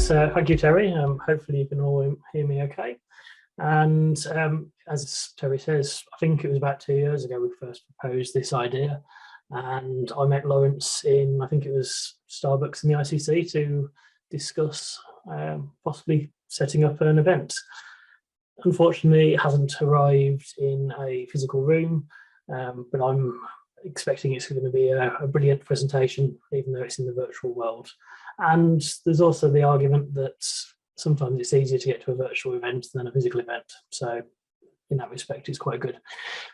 Thank you, Terry. Hopefully you can all hear me okay. And as Terry says, I think it was about 2 years ago we first proposed this idea. And I met Laurence in, I think it was Starbucks in the ICC to discuss possibly setting up an event. Unfortunately, it hasn't arrived in a physical room, but I'm expecting it's going to be a brilliant presentation, even though it's in the virtual world. And there's also the argument that sometimes it's easier to get to a virtual event than a physical event. So in that respect, it's quite good.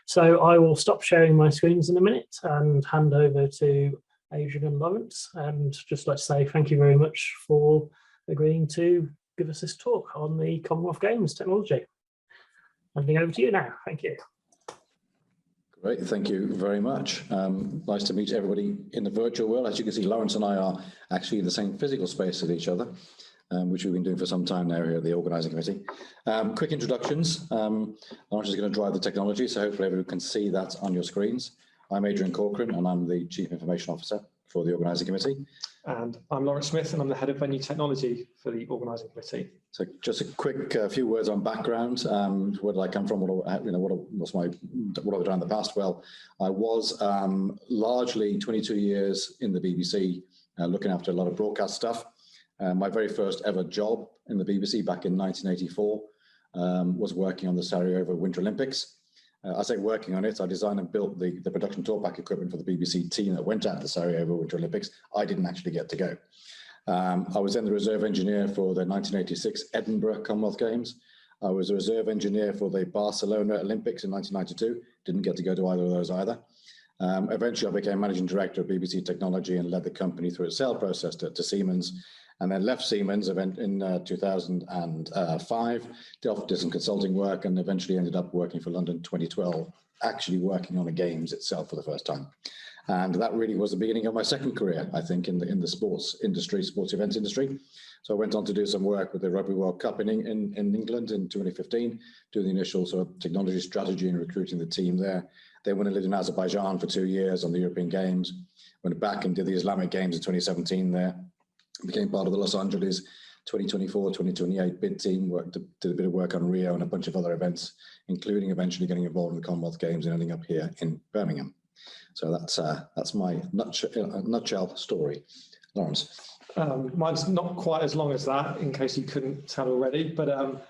So I will stop sharing my screens in a minute and hand over to Adrian and Laurence, and just like to say thank you very much for agreeing to give us this talk on the Commonwealth Games technology. Handing over to you now. Thank you. Great, thank you very much. Nice to meet everybody in the virtual world. As you can see, Laurence and I are actually in the same physical space as each other, which we've been doing for some time now here at the organising committee. Quick introductions. Laurence is going to drive the technology, so hopefully everyone can see that on your screens. I'm Adrian Corcoran, and I'm the Chief Information Officer for the organising committee. And I'm Laurence Smith, and I'm the Head of Venue Technology for the organising committee. So just a quick few words on background. Where did I come from? What have I done in the past? Well, I was largely 22 years in the BBC, looking after a lot of broadcast stuff. My very first ever job in the BBC back in 1984 was working on the Sarajevo Winter Olympics. I say working on it, I designed and built the production talkback equipment for the BBC team that went out to the Sarajevo Winter Olympics. I didn't actually get to go. I was then the reserve engineer for the 1986 Edinburgh Commonwealth Games. I was a reserve engineer for the Barcelona Olympics in 1992. Didn't get to go to either of those either. Eventually, I became managing director of BBC Technology and led the company through its sale process to Siemens, and then left Siemens in 2005, did some consulting work, and eventually ended up working for London 2012, actually working on the games itself for the first time. And that really was the beginning of my second career, I think, in the sports industry, sports events industry. So I went on to do some work with the Rugby World Cup in England in 2015, doing the initial sort of technology strategy and recruiting the team there. Then went and lived in Azerbaijan for 2 years on the European Games, went back and did the Islamic Games in 2017 there. Became part of the Los Angeles 2024-2028 bid team, did a bit of work on Rio and a bunch of other events, including eventually getting involved in the Commonwealth Games and ending up here in Birmingham. So that's my nutshell story. Laurence. Mine's not quite as long as that, in case you couldn't tell already, but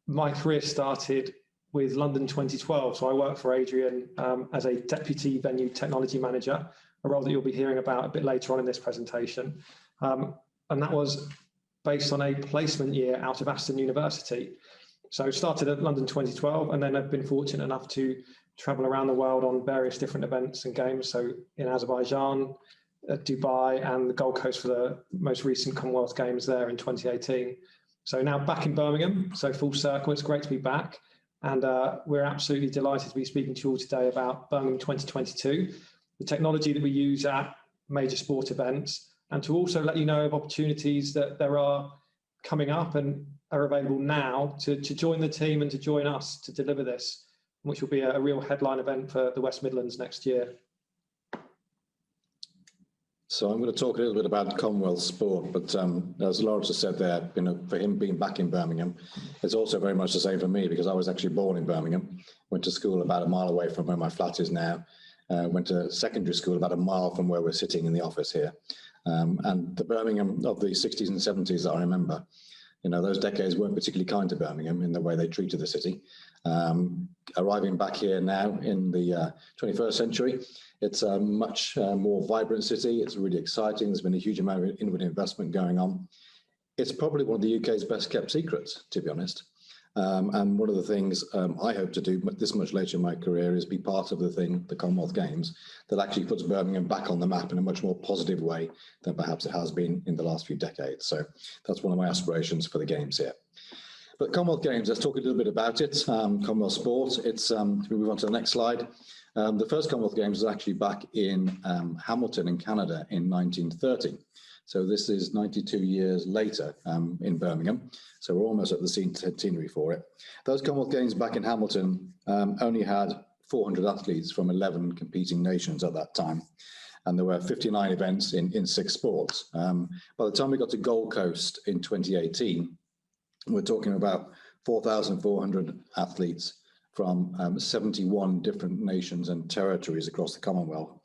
my career started with London 2012. So I worked for Adrian as a Deputy Venue Technology Manager, a role that you'll be hearing about a bit later on in this presentation. And that was based on a placement year out of Aston University. So started at London 2012, and then I've been fortunate enough to travel around the world on various different events and games. So in Azerbaijan, Dubai, and the Gold Coast for the most recent Commonwealth Games there in 2018. So now back in Birmingham, so full circle, it's great to be back. And we're absolutely delighted to be speaking to you all today about Birmingham 2022, the technology that we use at major sport events, and to also let you know of opportunities that there are coming up and are available now to join the team and to join us to deliver this, which will be a real headline event for the West Midlands next year. So I'm going to talk a little bit about Commonwealth sport, but as Laurence has said there, for him being back in Birmingham, it's also very much the same for me, because I was actually born in Birmingham, went to school about a mile away from where my flat is now, went to secondary school about a mile from where we're sitting in the office here. And the Birmingham of the 60s and 70s that I remember, those decades weren't particularly kind to Birmingham in the way they treated the city. Arriving back here now in the 21st century, it's a much more vibrant city. It's really exciting. There's been a huge amount of inward investment going on. It's probably one of the UK's best kept secrets, to be honest. And one of the things I hope to do this much later in my career is be part of the Commonwealth Games, that actually puts Birmingham back on the map in a much more positive way than perhaps it has been in the last few decades. So that's one of my aspirations for the Games here. But Commonwealth Games, let's talk a little bit about it. Commonwealth sport, we move on to the next slide. The first Commonwealth Games was actually back in Hamilton in Canada in 1930. So this is 92 years later in Birmingham. So we're almost at the centenary for it. Those Commonwealth Games back in Hamilton only had 400 athletes from 11 competing nations at that time. and there were 59 events in 6 sports. By the time we got to Gold Coast in 2018, we're talking about 4,400 athletes from 71 different nations and territories across the Commonwealth,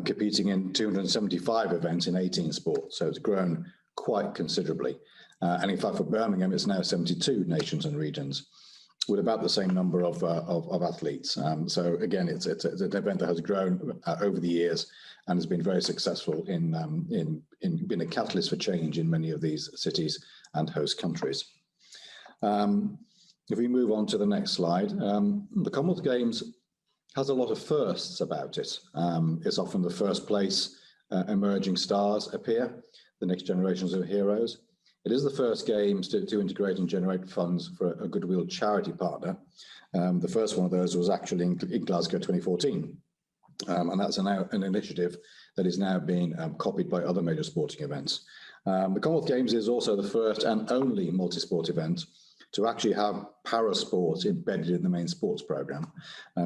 competing in 275 events in 18 sports. So it's grown quite considerably. And in fact, for Birmingham, it's now 72 nations and regions, with about the same number of athletes. So again, it's an event that has grown over the years and has been very successful in being a catalyst for change in many of these cities and host countries. If we move on to the next slide, the Commonwealth Games has a lot of firsts about it. It's often the first place emerging stars appear, the next generations of heroes. It is the first Games to integrate and generate funds for a goodwill charity partner. The first one of those was actually in Glasgow 2014. And that's now an initiative that is now being copied by other major sporting events. The Commonwealth Games is also the first and only multi-sport event to actually have para-sports embedded in the main sports programme.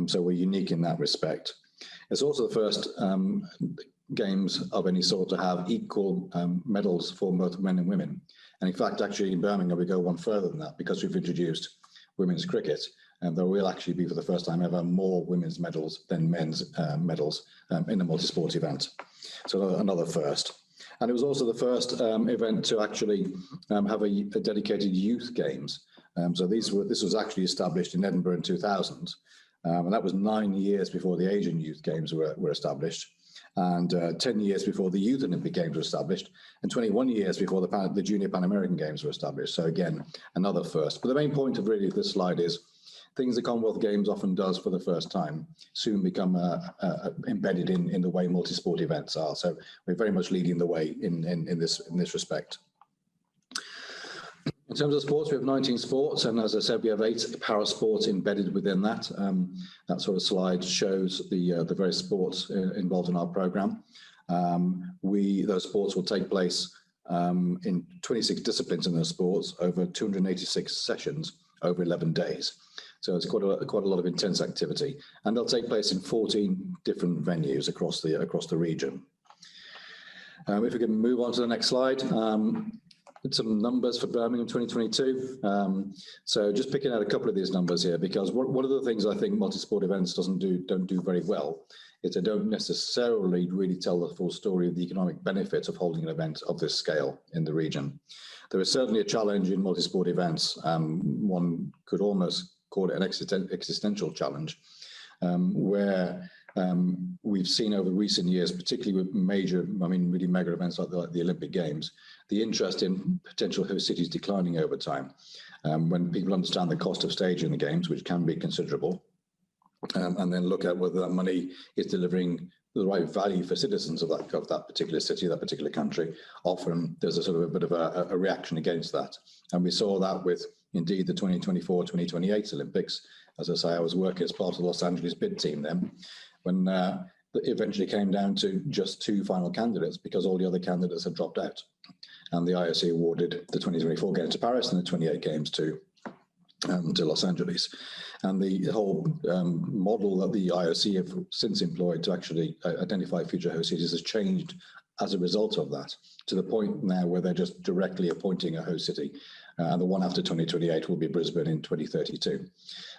So we're unique in that respect. It's also the first Games of any sort to have equal medals for both men and women. And in fact, actually in Birmingham, we go one further than that because we've introduced women's cricket. And there will actually be, for the first time ever, more women's medals than men's medals in a multi-sport event. So another first. And it was also the first event to actually have a dedicated youth games. So this was actually established in Edinburgh in 2000. And that was 9 years before the Asian Youth Games were established, and 10 years before the Youth Olympic Games were established, and 21 years before the Junior Pan American Games were established. So again, another first. But the main point of really this slide is things the Commonwealth Games often does for the first time soon become embedded in the way multi-sport events are. So we're very much leading the way in this respect. In terms of sports, we have 19 sports, and as I said, we have 8 para sports embedded within that. That sort of slide shows the various sports involved in our programme. Those sports will take place in 26 disciplines in those sports over 286 sessions over 11 days. So it's quite a lot of intense activity, and they'll take place in 14 different venues across the region. If we can move on to the next slide. Some numbers for Birmingham 2022. So just picking out a couple of these numbers here, because one of the things I think multi-sport events don't do very well is they don't necessarily really tell the full story of the economic benefits of holding an event of this scale in the region. There is certainly a challenge in multi-sport events. One could almost call it an existential challenge, where we've seen over recent years, particularly with really mega events like the Olympic Games, the interest in potential host cities declining over time. When people understand the cost of staging the games, which can be considerable, and then look at whether that money is delivering the right value for citizens of that particular city, that particular country, often there's a sort of a bit of a reaction against that. And we saw that with indeed the 2024-2028 Olympics. As I say, I was working as part of the Los Angeles bid team then, when it eventually came down to just 2 final candidates because all the other candidates had dropped out. And the IOC awarded the 2024 Games to Paris and the 28 Games to Los Angeles. And the whole model that the IOC have since employed to actually identify future host cities has changed as a result of that, to the point now where they're just directly appointing a host city. And the one after 2028 will be Brisbane in 2032.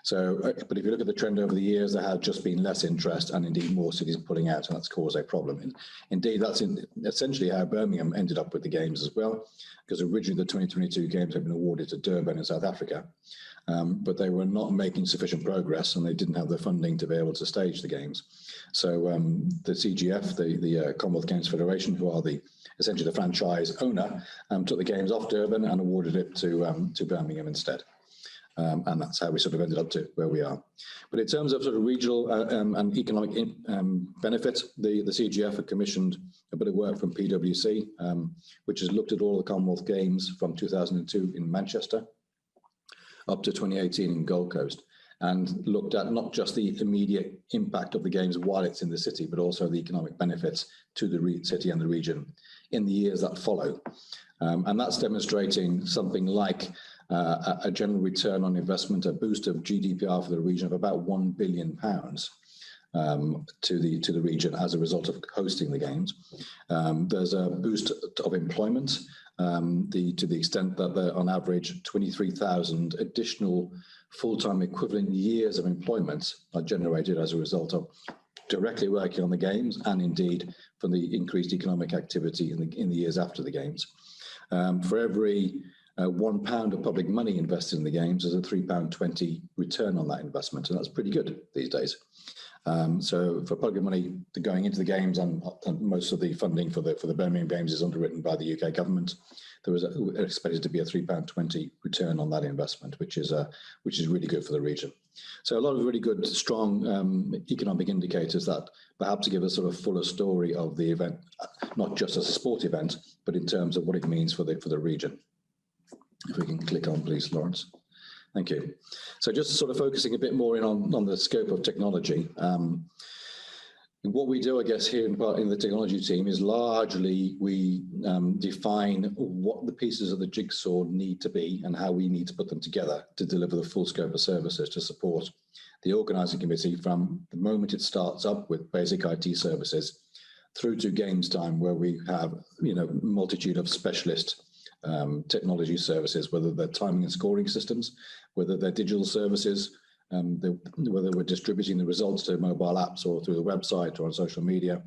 So, but if you look at the trend over the years, there has just been less interest and indeed more cities pulling out, and that's caused a problem. And indeed, that's essentially how Birmingham ended up with the Games as well, because originally the 2022 Games had been awarded to Durban in South Africa, but they were not making sufficient progress and they didn't have the funding to be able to stage the Games. So the CGF, the Commonwealth Games Federation, who are essentially the franchise owner, took the Games off Durban and awarded it to Birmingham instead. And that's how we sort of ended up to where we are. But in terms of sort of regional and economic benefit, the CGF had commissioned a bit of work from PwC, which has looked at all the Commonwealth Games from 2002 in Manchester up to 2018 in Gold Coast, and looked at not just the immediate impact of the Games while it's in the city, but also the economic benefits to the city and the region in the years that follow. And that's demonstrating something like a general return on investment, a boost of GDPR for the region of about £1 billion to the region as a result of hosting the games. There's a boost of employment to the extent that there, on average, 23,000 additional full-time equivalent years of employment are generated as a result of directly working on the games, and indeed from the increased economic activity in the years after the games. For every £1 of public money invested in the games, there's a £3.20 return on that investment, and that's pretty good these days. So for public money going into the games, and most of the funding for the Birmingham Games is underwritten by the UK government, there was expected to be a £3.20 return on that investment, which is really good for the region. So a lot of really good, strong economic indicators that perhaps give a sort of fuller story of the event, not just as a sport event, but in terms of what it means for the region. If we can click on, please, Laurence. Thank you. So just sort of focusing a bit more in on the scope of technology. What we do, I guess, here in the technology team is largely we define what the pieces of the jigsaw need to be and how we need to put them together to deliver the full scope of services to support the organising committee from the moment it starts up with basic IT services through to games time, where we have multitude of specialist technology services, whether they're timing and scoring systems, whether they're digital services, whether we're distributing the results to mobile apps or through the website or on social media,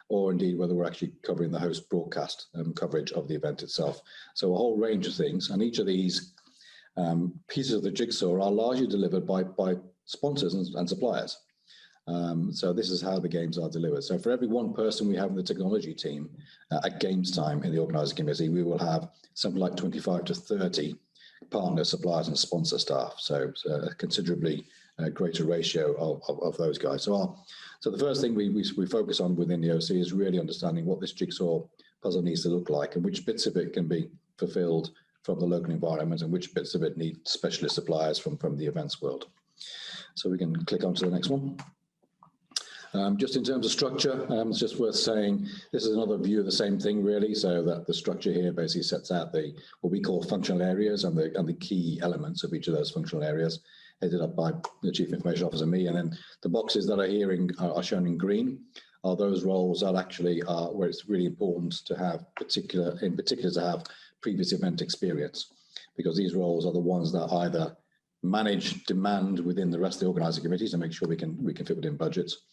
or indeed whether we're actually covering the host broadcast coverage of the event itself. So a whole range of things, and each of these pieces of the jigsaw are largely delivered by sponsors and suppliers. So this is how the games are delivered. So for every one person we have in the technology team at games time in the organising committee, we will have something like 25 to 30 partner suppliers and sponsor staff. So a considerably greater ratio of those guys. So the first thing we focus on within the OC is really understanding what this jigsaw puzzle needs to look like and which bits of it can be fulfilled from the local environment and which bits of it need specialist suppliers from the events world. So we can click on to the next one. Just in terms of structure, it's just worth saying this is another view of the same thing, really. So that the structure here basically sets out what we call functional areas and the key elements of each of those functional areas, headed up by the Chief Information Officer, me. And then the boxes that are shown in green are those roles that actually are where it's really important to have in particular to have previous event experience, because these roles are the ones that either manage demand within the rest of the organising committee to make sure we can fit within budgets,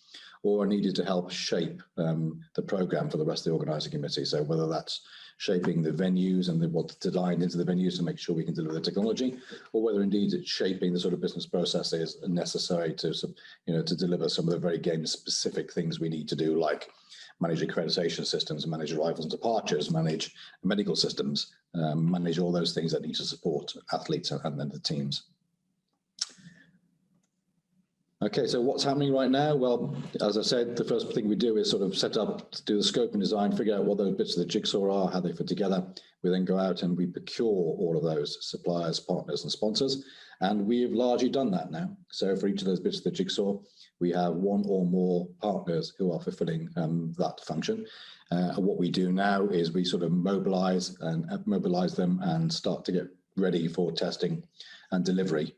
or are needed to help shape the programme for the rest of the organising committee. So whether that's shaping the venues and what's designed into the venues to make sure we can deliver the technology, or whether indeed it's shaping the sort of business processes necessary to deliver some of the very game-specific things we need to do, like manage accreditation systems, manage arrivals and departures, manage medical systems, manage all those things that need to support athletes and then the teams. Okay, so what's happening right now? Well, as I said, the first thing we do is sort of set up, do the scope and design, figure out what those bits of the jigsaw are, how they fit together. We then go out and we procure all of those suppliers, partners, and sponsors. And we've largely done that now. So for each of those bits of the jigsaw, we have one or more partners who are fulfilling that function. And what we do now is we sort of mobilize them and start to get ready for testing and delivery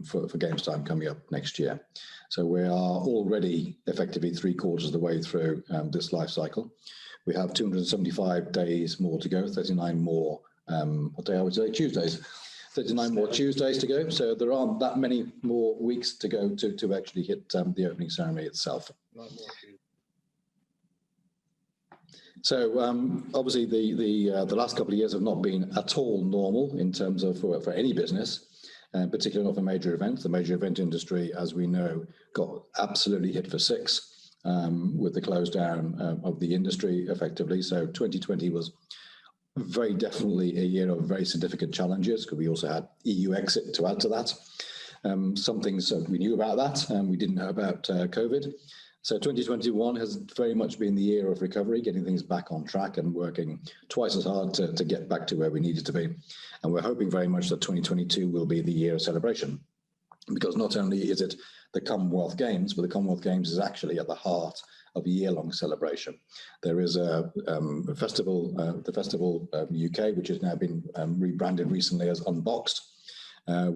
for games time coming up next year. So we are already effectively 3/4 of the way through this life cycle. We have 275 days more to go, 39 more, what day are we today? Tuesdays. 39 more Tuesdays to go. So there aren't that many more weeks to go to actually hit the opening ceremony itself. So obviously the last couple of years have not been at all normal in terms of for any business, particularly not for major events. The major event industry, as we know, got absolutely hit for six with the close down of the industry effectively. So 2020 was very definitely a year of very significant challenges, because we also had EU exit to add to that. Some things we knew about that and we didn't know about COVID. So 2021 has very much been the year of recovery, getting things back on track and working twice as hard to get back to where we needed to be. And we're hoping very much that 2022 will be the year of celebration, because not only is it the Commonwealth Games, but the Commonwealth Games is actually at the heart of a year-long celebration. There is a festival, the Festival UK, which has now been rebranded recently as Unboxed.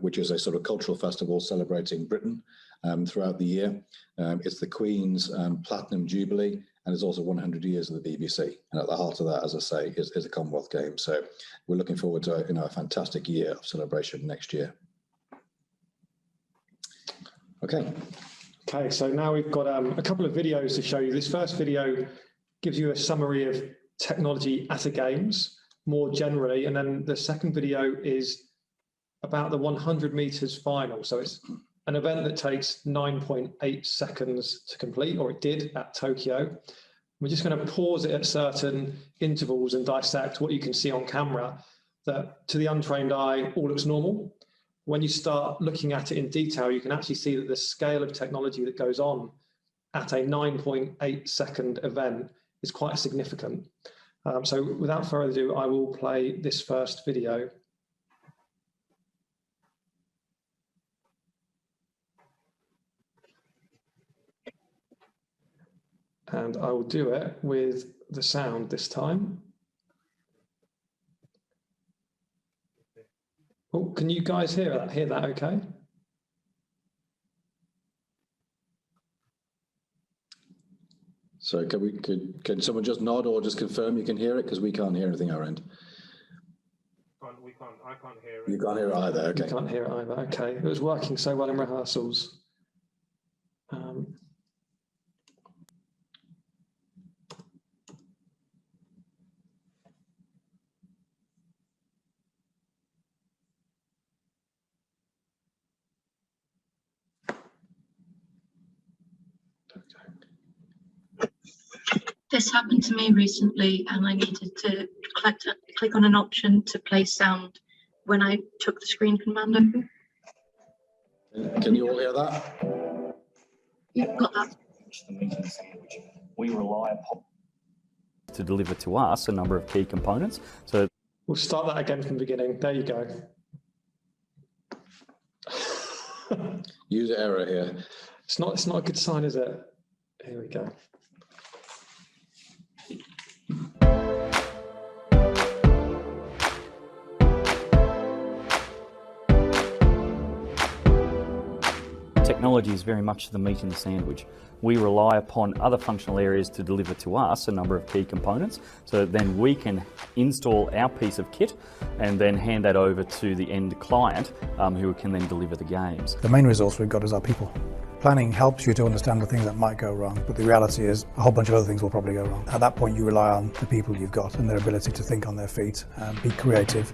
which is a sort of cultural festival celebrating Britain throughout the year. It's the Queen's Platinum Jubilee, and it's also 100 years of the BBC. And at the heart of that, as I say, is the Commonwealth Games. So we're looking forward to a fantastic year of celebration next year. Okay. Okay, so now we've got a couple of videos to show you. This first video gives you a summary of technology at a Games more generally, and then the second video is about the 100 meters final. So it's an event that takes 9.8 seconds to complete, or it did at Tokyo. We're just going to pause it at certain intervals and dissect what you can see on camera that to the untrained eye all looks normal. When you start looking at it in detail, you can actually see that the scale of technology that goes on at a 9.8 second event is quite significant. So without further ado, I will play this first video. And I will do it with the sound this time. Oh, can you guys hear that okay? So can someone just nod or just confirm you can hear it? Because we can't hear anything our end. I can't hear it. You can't hear it either, okay. You can't hear it either, okay. It was working so well in rehearsals. This happened to me recently, and I needed to click on an option to play sound when I took the screen command over. Can you all hear that? Yeah, got that. We rely upon to deliver to us a number of key components. So we'll start that again from the beginning. There you go. User error here. It's not a good sign, is it? Here we go. Technology is very much the meat in the sandwich. We rely upon other functional areas to deliver to us a number of key components, so then we can install our piece of kit and then hand that over to the end client who can then deliver the games. The main resource we've got is our people. Planning helps you to understand the things that might go wrong, but the reality is a whole bunch of other things will probably go wrong. At that point, you rely on the people you've got and their ability to think on their feet and be creative.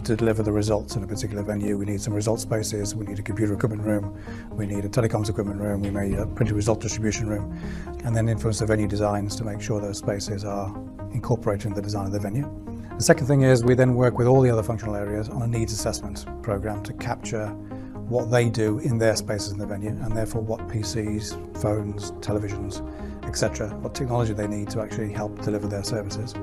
To deliver the results in a particular venue, we need some result spaces, we need a computer equipment room, we need a telecoms equipment room, we need a printed result distribution room, and then influence the venue designs to make sure those spaces are incorporated in the design of the venue. The second thing is we then work with all the other functional areas on a needs assessment program to capture what they do in their spaces in the venue, and therefore what PCs, phones, televisions, etc., what technology they need to actually help deliver their services.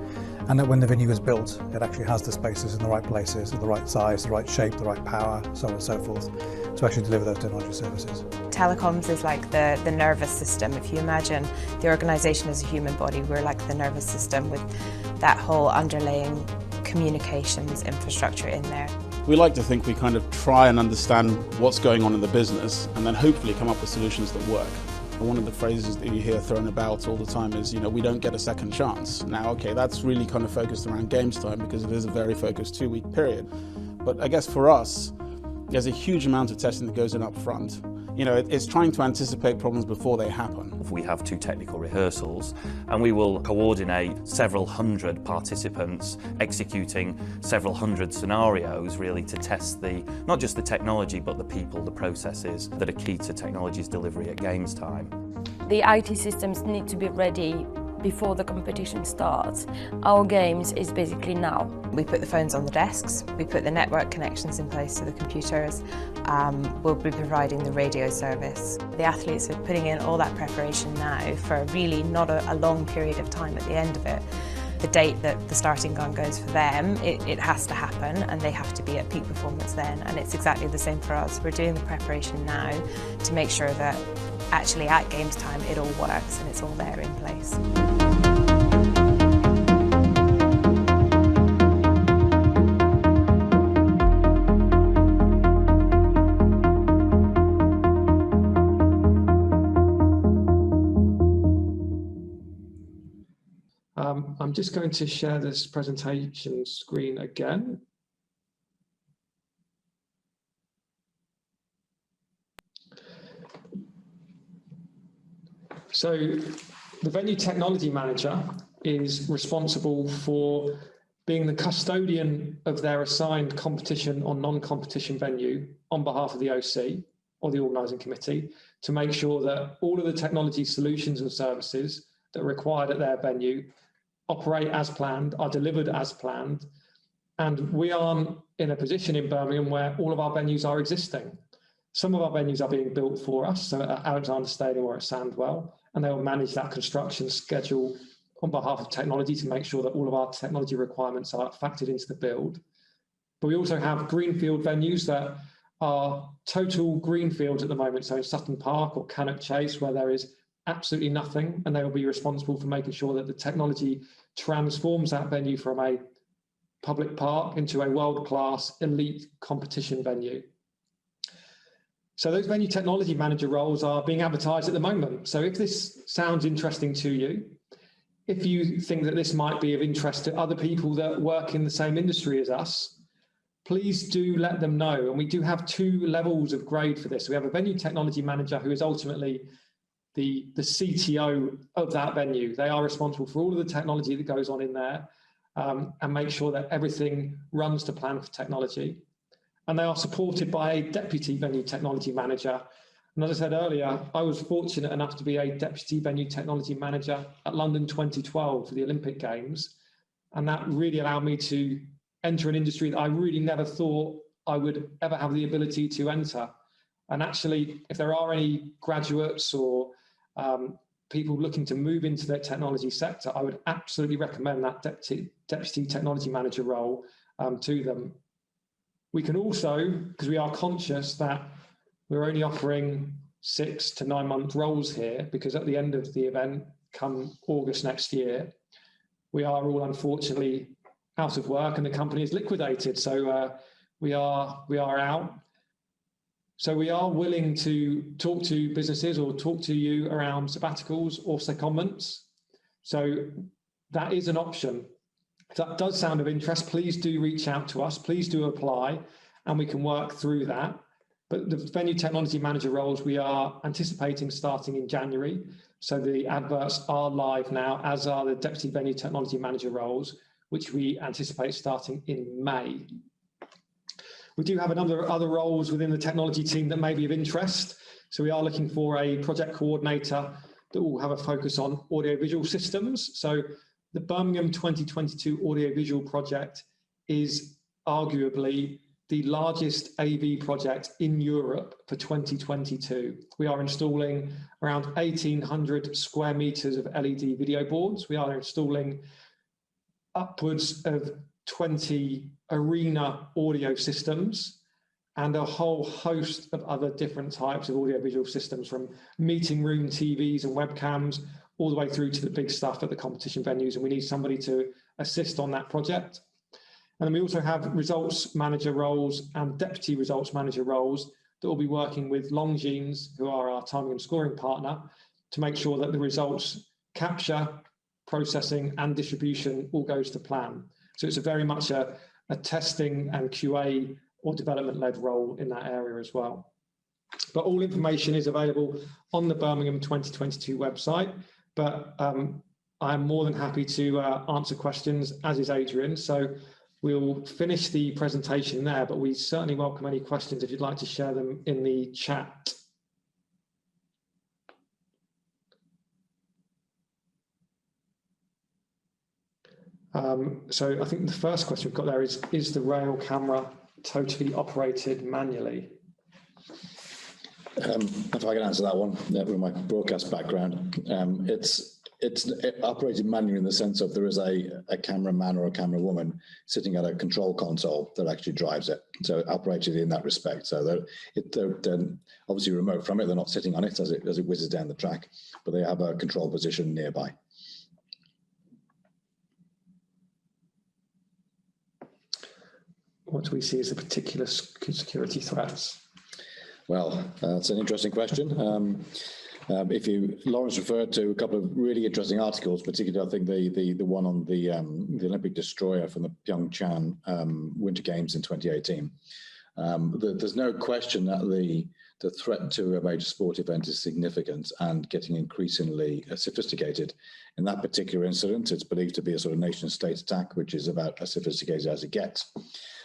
And that when the venue is built, it actually has the spaces in the right places, the right size, the right shape, the right power, so on and so forth, to actually deliver those technology services. Telecoms is like the nervous system. If you imagine the organisation as a human body, we're like the nervous system with that whole underlying communications infrastructure in there. We like to think we kind of try and understand what's going on in the business and then hopefully come up with solutions that work. One of the phrases that you hear thrown about all the time is, we don't get a second chance. Now, okay, that's really kind of focused around games time because it is a very focused 2-week period. But I guess for us, there's a huge amount of testing that goes in up front. You know, it's trying to anticipate problems before they happen. We have 2 technical rehearsals and we will coordinate several hundred participants executing several hundred scenarios really to test not just the technology but the people, the processes that are key to technology's delivery at games time. The IT systems need to be ready before the competition starts. Our games is basically now. We put the phones on the desks, we put the network connections in place to the computers, we'll be providing the radio service. The athletes are putting in all that preparation now for really not a long period of time at the end of it. The date that the starting gun goes for them, it has to happen and they have to be at peak performance then, and it's exactly the same for us. We're doing the preparation now to make sure that actually at games time it all works and it's all there in place. I'm just going to share this presentation screen again. So the venue technology manager is responsible for being the custodian of their assigned competition or non-competition venue on behalf of the OC or the organising committee to make sure that all of the technology solutions and services that are required at their venue operate as planned, are delivered as planned. And we are in a position in Birmingham where all of our venues are existing. Some of our venues are being built for us, so at Alexander Stadium or at Sandwell, and they will manage that construction schedule on behalf of technology to make sure that all of our technology requirements are factored into the build. But we also have greenfield venues that are total greenfields at the moment, so in Sutton Park or Cannock Chase, where there is absolutely nothing, and they will be responsible for making sure that the technology transforms that venue from a public park into a world-class elite competition venue. So those venue technology manager roles are being advertised at the moment. So if this sounds interesting to you, if you think that this might be of interest to other people that work in the same industry as us, please do let them know. And we do have 2 levels of grade for this. We have a venue technology manager who is ultimately the CTO of that venue. They are responsible for all of the technology that goes on in there and make sure that everything runs to plan for technology. And they are supported by a deputy venue technology manager. And as I said earlier, I was fortunate enough to be a deputy venue technology manager at London 2012 for the Olympic Games. And that really allowed me to enter an industry that I really never thought I would ever have the ability to enter. And actually, if there are any graduates or people looking to move into the technology sector, I would absolutely recommend that deputy technology manager role to them. We can also, because we are conscious that we're only offering 6 to 9 month roles here, because at the end of the event, come August next year, we are all unfortunately out of work and the company is liquidated. So we are out. So we are willing to talk to businesses or talk to you around sabbaticals or secondments. So that is an option. If that does sound of interest, please do reach out to us. Please do apply and we can work through that. But the venue technology manager roles, we are anticipating starting in January. So the adverts are live now, as are the deputy venue technology manager roles, which we anticipate starting in May. We do have a number of other roles within the technology team that may be of interest. So we are looking for a project coordinator that will have a focus on audiovisual systems. So the Birmingham 2022 audiovisual project is arguably the largest AV project in Europe for 2022. We are installing around 1,800 square meters of LED video boards. We are installing upwards of 20 arena audio systems and a whole host of other different types of audiovisual systems, from meeting room TVs and webcams all the way through to the big stuff at the competition venues. And we need somebody to assist on that project. And then we also have results manager roles and deputy results manager roles that will be working with Longines, who are our timing and scoring partner, to make sure that the results capture, processing and distribution all goes to plan. So it's a very much a testing and QA or development-led role in that area as well. But all information is available on the Birmingham 2022 website. But I'm more than happy to answer questions, as is Adrian. So we'll finish the presentation there, but we certainly welcome any questions if you'd like to share them in the chat. So I think the first question we've got there is the rail camera totally operated manually? If I can answer that one with my broadcast background, it's operated manually in the sense of there is a cameraman or a camera woman sitting at a control console that actually drives it. So operated in that respect. So they're obviously remote from it. They're not sitting on it as it whizzes down the track, but they have a control position nearby. What do we see as the particular security threats? Well, that's an interesting question. Laurence referred to a couple of really interesting articles, particularly I think the one on the Olympic destroyer from the Pyeongchang Winter Games in 2018. There's no question that the threat to a major sport event is significant and getting increasingly sophisticated. In that particular incident, it's believed to be a sort of nation-state attack, which is about as sophisticated as it gets.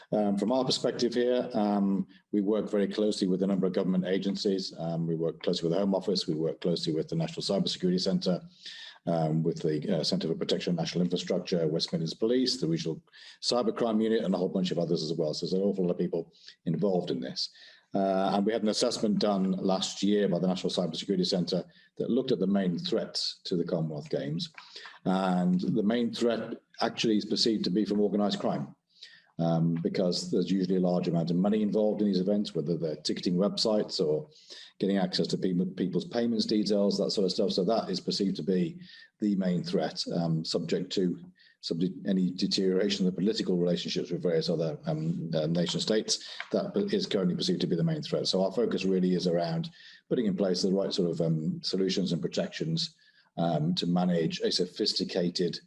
From our perspective here, we work very closely with a number of government agencies. We work closely with the Home Office. We work closely with the National Cybersecurity Centre, with the Centre for Protection of National Infrastructure, West Midlands Police, the Regional Cybercrime Unit, and a whole bunch of others as well. So there's an awful lot of people involved in this. And we had an assessment done last year by the National Cybersecurity Centre that looked at the main threats to the Commonwealth Games. And the main threat actually is perceived to be from organised crime. Because there's usually a large amount of money involved in these events, whether they're ticketing websites or getting access to people's payments details, that sort of stuff. So that is perceived to be the main threat, subject to any deterioration of the political relationships with various other nation states. That is currently perceived to be the main threat. So our focus really is around putting in place the right sort of solutions and protections to manage a sophisticated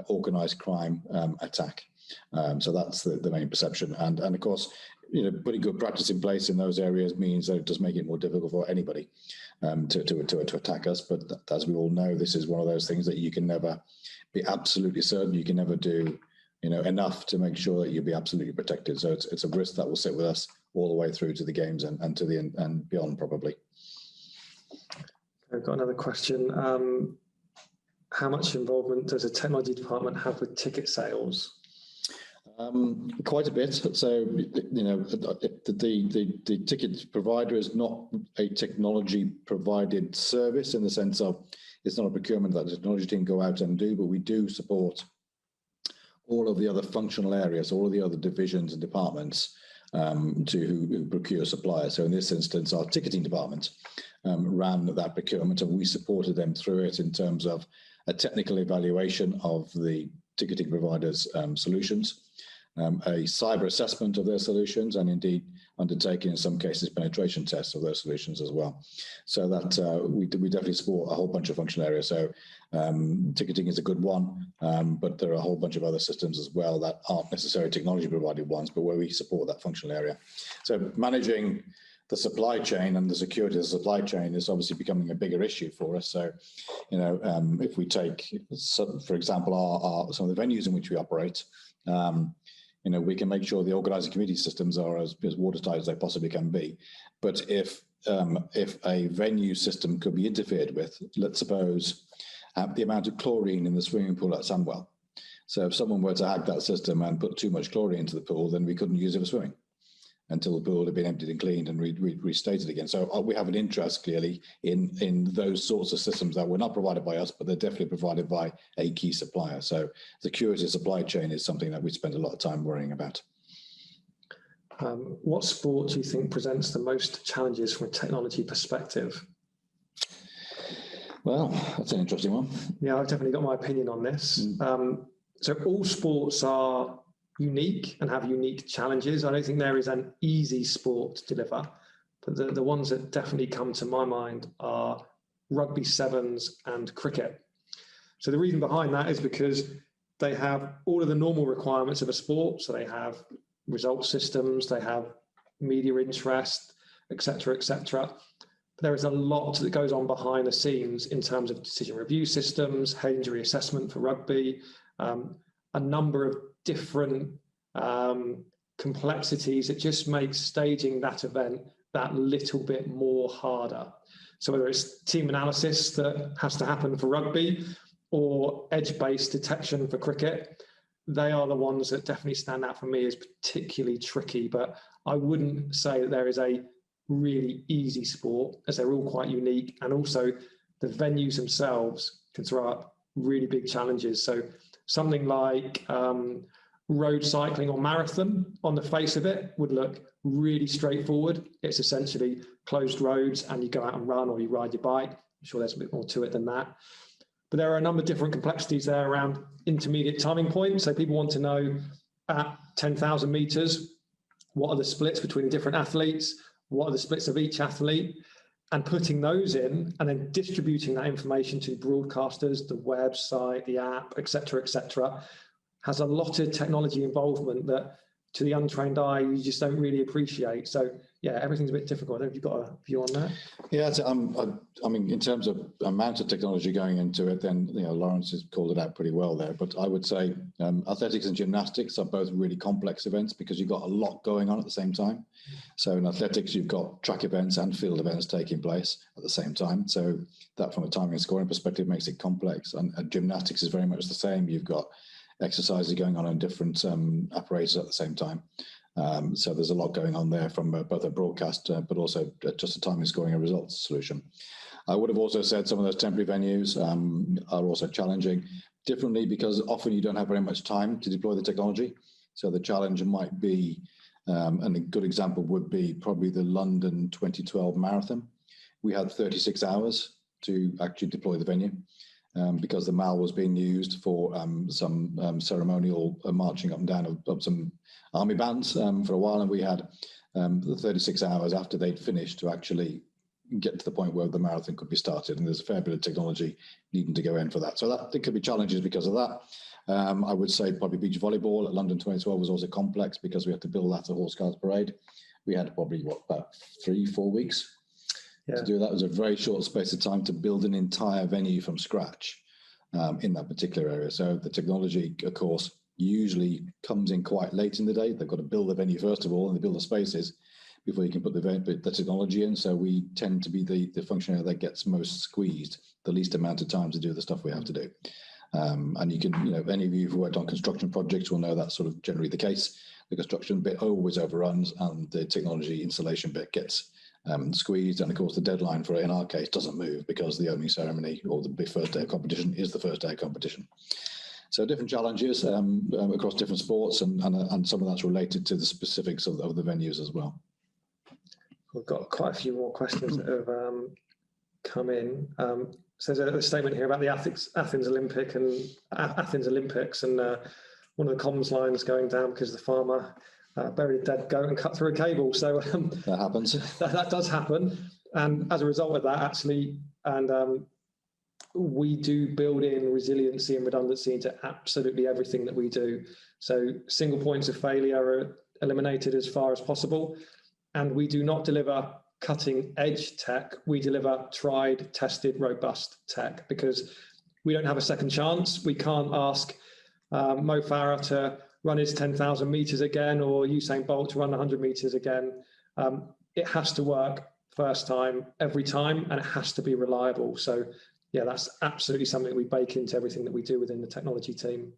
organised crime attack. So that's the main perception, and of course, putting good practice in place in those areas means that it does make it more difficult for anybody to attack us. But as we all know, this is one of those things that you can never be absolutely certain. You can never do enough to make sure that you'll be absolutely protected. So it's a risk that will sit with us all the way through to the games and to the and beyond probably. I've got another question. How much involvement does the technology department have with ticket sales? Quite a bit. So, the ticket provider is not a technology provided service in the sense of it's not a procurement that the technology team go out and do, but we do support all of the other functional areas, all of the other divisions and departments who procure suppliers. So in this instance, our ticketing department ran that procurement, and we supported them through it in terms of a technical evaluation of the ticketing providers' solutions, a cyber assessment of their solutions, and indeed undertaking in some cases penetration tests of those solutions as well. So that we definitely support a whole bunch of functional areas. So ticketing is a good one, but there are a whole bunch of other systems as well that aren't necessarily technology provided ones, but where we support that functional area. So managing the supply chain and the security of the supply chain is obviously becoming a bigger issue for us. So, if we take, for example, some of the venues in which we operate, we can make sure the organising committee systems are as watertight as they possibly can be. But if a venue system could be interfered with, let's suppose the amount of chlorine in the swimming pool at Sandwell. So if someone were to hack that system and put too much chlorine into the pool, then we couldn't use it for swimming until the pool had been emptied and cleaned and restated again. So we have an interest clearly in those sorts of systems that were not provided by us, but they're definitely provided by a key supplier. So security of supply chain is something that we spend a lot of time worrying about. What sport do you think presents the most challenges from a technology perspective? Well, that's an interesting one. Yeah, I've definitely got my opinion on this. So all sports are unique and have unique challenges. I don't think there is an easy sport to deliver, but the ones that definitely come to my mind are rugby sevens and cricket. So the reason behind that is because they have all of the normal requirements of a sport. So they have result systems, they have media interest, etc., etc. There is a lot that goes on behind the scenes in terms of decision review systems, head injury assessment for rugby, a number of different complexities. It just makes staging that event that little bit more harder. So whether it's team analysis that has to happen for rugby or edge-based detection for cricket, they are the ones that definitely stand out for me as particularly tricky. But I wouldn't say that there is a really easy sport, as they're all quite unique, and also the venues themselves can throw up really big challenges. So something like road cycling or marathon, on the face of it, would look really straightforward. It's essentially closed roads and you go out and run or you ride your bike. I'm sure there's a bit more to it than that. But there are a number of different complexities there around intermediate timing points. So people want to know at 10,000 meters, what are the splits between the different athletes? What are the splits of each athlete? And putting those in and then distributing that information to broadcasters, the website, the app, et cetera, has a lot of technology involvement that to the untrained eye, you just don't really appreciate. So yeah, everything's a bit difficult. Have you got a view on that? Yeah, I mean, in terms of amount of technology going into it, then, you know, Laurence has called it out pretty well there. But I would say athletics and gymnastics are both really complex events because you've got a lot going on at the same time. So in athletics, you've got track events and field events taking place at the same time. So that, from a timing and scoring perspective, makes it complex. And gymnastics is very much the same. You've got exercises going on in different apparatus at the same time. So there's a lot going on there from both a broadcast, but also just a timing, scoring, and results solution. I would have also said some of those temporary venues are also challenging differently because often you don't have very much time to deploy the technology. So the challenge might be, and a good example would be probably the London 2012 marathon. We had 36 hours to actually deploy the venue. Because the mall was being used for some ceremonial marching up and down of some army bands for a while, and we had 36 hours after they'd finished to actually get to the point where the marathon could be started, and there's a fair bit of technology needing to go in for that. So that there could be challenges because of that. I would say probably beach volleyball at London 2012 was also complex because we had to build that at Horse Guards Parade. We had probably, about 3-4 weeks to do that. It was a very short space of time to build an entire venue from scratch in that particular area. So the technology, of course, usually comes in quite late in the day. They've got to build the venue first of all, and they build the spaces before you can put the technology in. So we tend to be the function area that gets most squeezed, the least amount of time to do the stuff we have to do. And you can, any of you who've worked on construction projects will know that's sort of generally the case. The construction bit always overruns and the technology installation bit gets squeezed, and of course the deadline for it in our case doesn't move because the opening ceremony or the first day of competition is the first day of competition. So different challenges across different sports, and some of that's related to the specifics of the venues as well. We've got quite a few more questions that have come in. So there's a statement here about the Athens Olympics, and one of the comms lines going down because the farmer buried a dead goat and cut through a cable. So that happens. That does happen, and as a result of that, actually, and we do build in resiliency and redundancy into absolutely everything that we do. So single points of failure are eliminated as far as possible, and we do not deliver cutting edge tech. We deliver tried, tested, robust tech because we don't have a second chance. We can't ask Mo Farah to run his 10,000 meters again or Usain Bolt to run 100 meters again. It has to work first time, every time, and it has to be reliable. So yeah, that's absolutely something we bake into everything that we do within the technology team.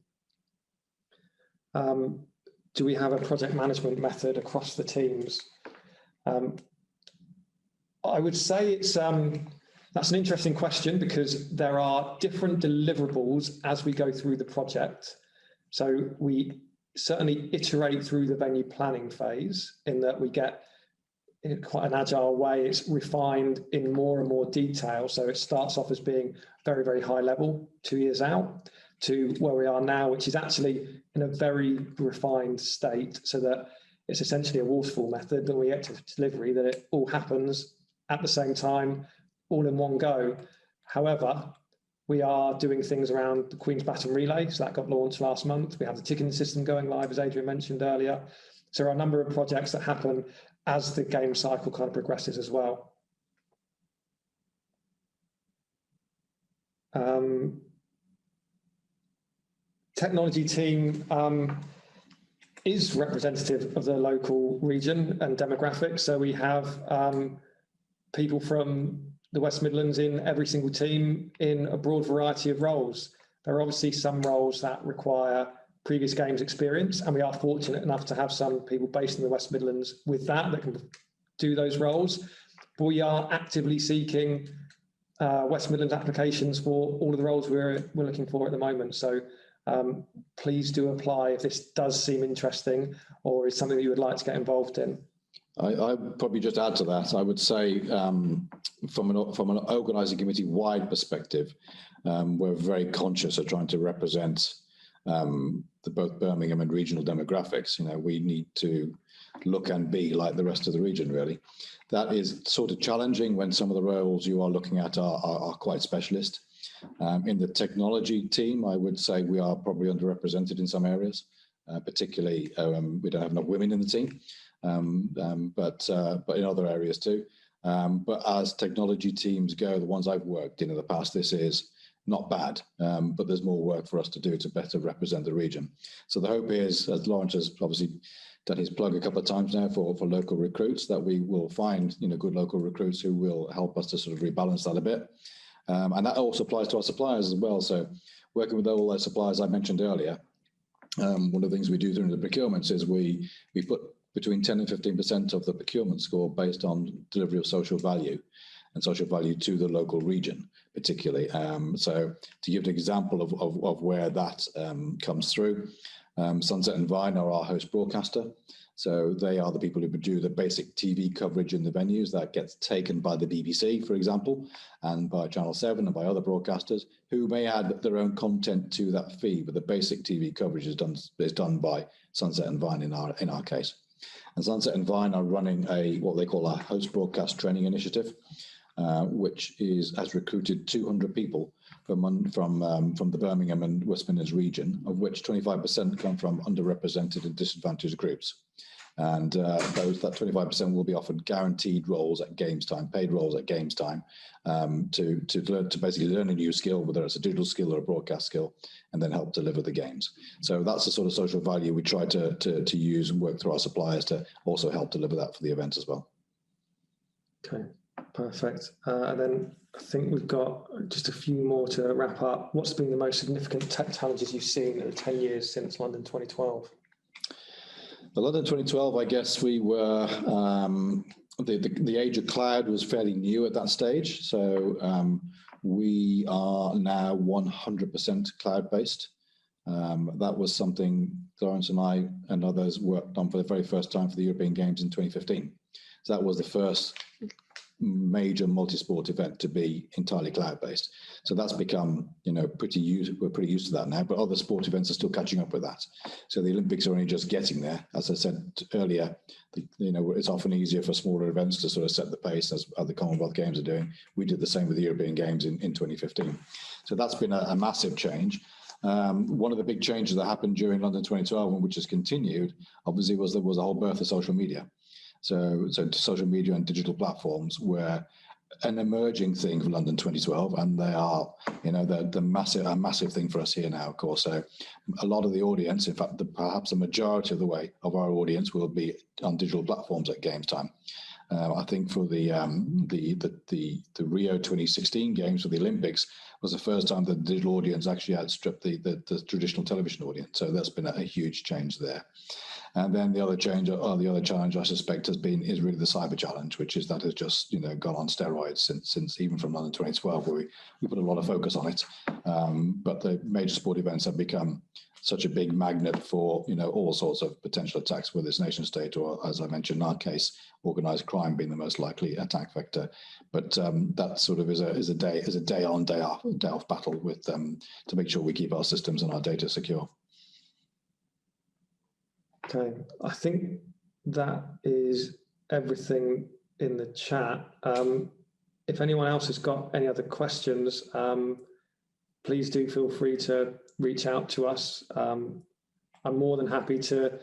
Do we have a project management method across the teams? I would say it's that's an interesting question because there are different deliverables as we go through the project. So we certainly iterate through the venue planning phase in that we get, in quite an agile way, it's refined in more and more detail. So it starts off as being very, very high level 2 years out to where we are now, which is actually in a very refined state, so that it's essentially a waterfall method that we get to delivery, that it all happens at the same time, all in one go. However, we are doing things around the Queen's Baton Relay, so that got launched last month. We have the ticketing system going live, as Adrian mentioned earlier. So there are a number of projects that happen as the game cycle kind of progresses as well. Technology team is representative of the local region and demographics. So we have people from the West Midlands in every single team in a broad variety of roles. There are obviously some roles that require previous games experience, and we are fortunate enough to have some people based in the West Midlands with that can do those roles. But we are actively seeking West Midlands applications for all of the roles we're looking for at the moment. So please do apply if this does seem interesting or is something that you would like to get involved in. I probably just add to that. I would say from an organising committee wide perspective, we're very conscious of trying to represent both Birmingham and regional demographics. We need to look and be like the rest of the region, really. That is sort of challenging when some of the roles you are looking at are quite specialist. In the technology team, I would say we are probably underrepresented in some areas, particularly we don't have enough women in the team. But in other areas too. But as technology teams go, the ones I've worked in the past, this is not bad, but there's more work for us to do to better represent the region. So the hope is, as Laurence has obviously done his plug a couple of times now for local recruits, that we will find good local recruits who will help us to sort of rebalance that a bit. And that also applies to our suppliers as well. So working with all those suppliers I mentioned earlier, one of the things we do during the procurements is we put between 10 and 15% of the procurement score based on delivery of social value and social value to the local region, particularly. So to give an example of where that comes through, Sunset and Vine are our host broadcaster. So they are the people who do the basic TV coverage in the venues that gets taken by the BBC, for example, and by Channel 7 and by other broadcasters who may add their own content to that feed, but the basic TV coverage is done by Sunset and Vine in our case. And Sunset and Vine are running what they call a host broadcast training initiative, which has recruited 200 people from the Birmingham and West Midlands region, of which 25% come from underrepresented and disadvantaged groups. And that 25% will be offered guaranteed roles at games time, paid roles at games time, to basically learn a new skill, whether it's a digital skill or a broadcast skill, and then help deliver the games. So that's the sort of social value we try to use and work through our suppliers to also help deliver that for the event as well. Okay, perfect. And then I think we've got just a few more to wrap up. What's been the most significant tech challenges you've seen in the 10 years since London 2012? The London 2012, I guess we were, the age of cloud was fairly new at that stage. So we are now 100% cloud-based. That was something Laurence and I and others worked on for the very first time for the European Games in 2015. So that was the first major multi-sport event to be entirely cloud-based. So that's become, we're pretty used to that now, but other sport events are still catching up with that. So the Olympics are only just getting there. As I said earlier, it's often easier for smaller events to sort of set the pace as the Commonwealth Games are doing. We did the same with the European Games in 2015. So that's been a massive change. One of the big changes that happened during London 2012, and which has continued, obviously, was there was a whole birth of social media. So social media and digital platforms were an emerging thing for London 2012, and they are, a massive thing for us here now, of course. So a lot of the audience, in fact, perhaps a majority of our audience will be on digital platforms at games time. I think for the Rio 2016 Games for the Olympics was the first time that the digital audience actually outstripped the traditional television audience. So that's been a huge change there. And then the other challenge, I suspect, is really the cyber challenge, which is that has just gone on steroids since even from London 2012, where we put a lot of focus on it. But the major sport events have become such a big magnet for all sorts of potential attacks, whether it's nation state or, as I mentioned in our case, organised crime being the most likely attack vector. But that sort of is a day on, day off battle with to make sure we keep our systems and our data secure. Okay, I think that is everything in the chat. If anyone else has got any other questions, please do feel free to reach out to us. I'm more than happy to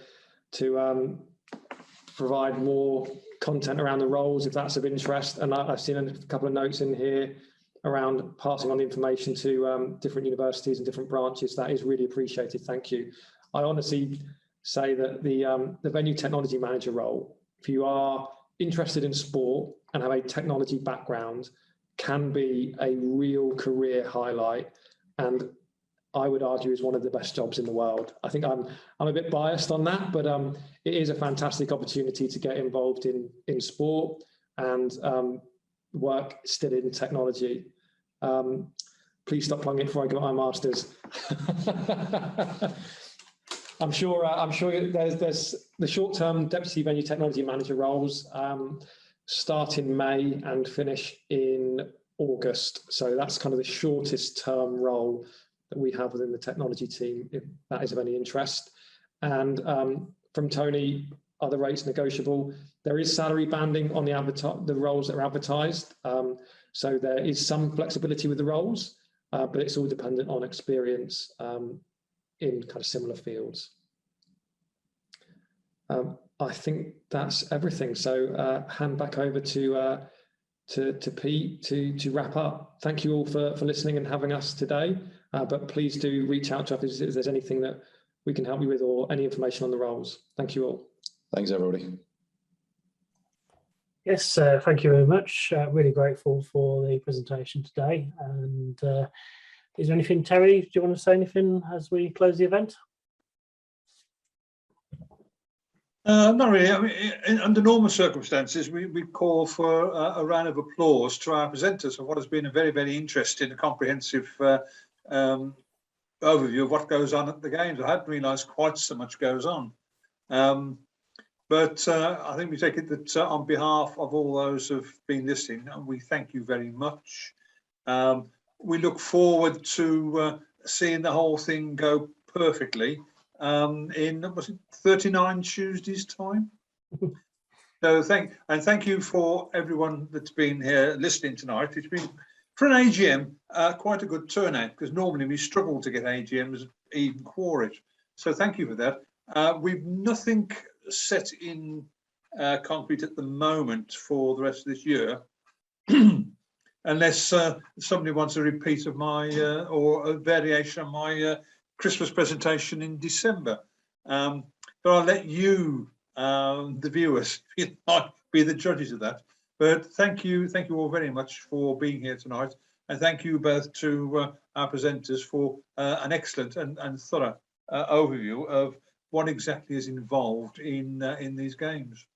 provide more content around the roles if that's of interest. And I've seen a couple of notes in here around passing on the information to different universities and different branches. That is really appreciated. Thank you. I honestly say that the venue technology manager role, if you are interested in sport and have a technology background, can be a real career highlight, and I would argue is one of the best jobs in the world. I think I'm a bit biased on that, but it is a fantastic opportunity to get involved in sport and work still in technology. Please stop plugging it before I get my master's. I'm sure there's the short-term deputy venue technology manager roles start in May and finish in August. So that's kind of the shortest term role that we have within the technology team, if that is of any interest. And from Tony, are the rates negotiable? There is salary banding on the roles that are advertised. So there is some flexibility with the roles, but it's all dependent on experience in kind of similar fields. I think that's everything. So hand back over to Pete to wrap up. Thank you all for listening and having us today. But please do reach out to us if there's anything that we can help you with or any information on the roles. Thank you all. Thanks, everybody. Yes, thank you very much. Really grateful for the presentation today. And is there anything, Terry, do you want to say anything as we close the event? Not really. I mean, under normal circumstances, we call for a round of applause to our presenters for what has been a very, very interesting and comprehensive overview of what goes on at the Games. I hadn't realised quite so much goes on. But I think we take it that on behalf of all those who've been listening, we thank you very much. We look forward to seeing the whole thing go perfectly in, was it 39 Tuesdays time? So thank you for everyone that's been here listening tonight. It's been, for an AGM, quite a good turnout, because normally we struggle to get AGMs even quorate. So thank you for that. We've nothing set in concrete at the moment for the rest of this year, unless somebody wants a repeat of my or a variation of my Christmas presentation in December. But I'll let you, the viewers, if you like, be the judges of that. But thank you all very much for being here tonight, and thank you both to our presenters for an excellent and thorough overview of what exactly is involved in these games.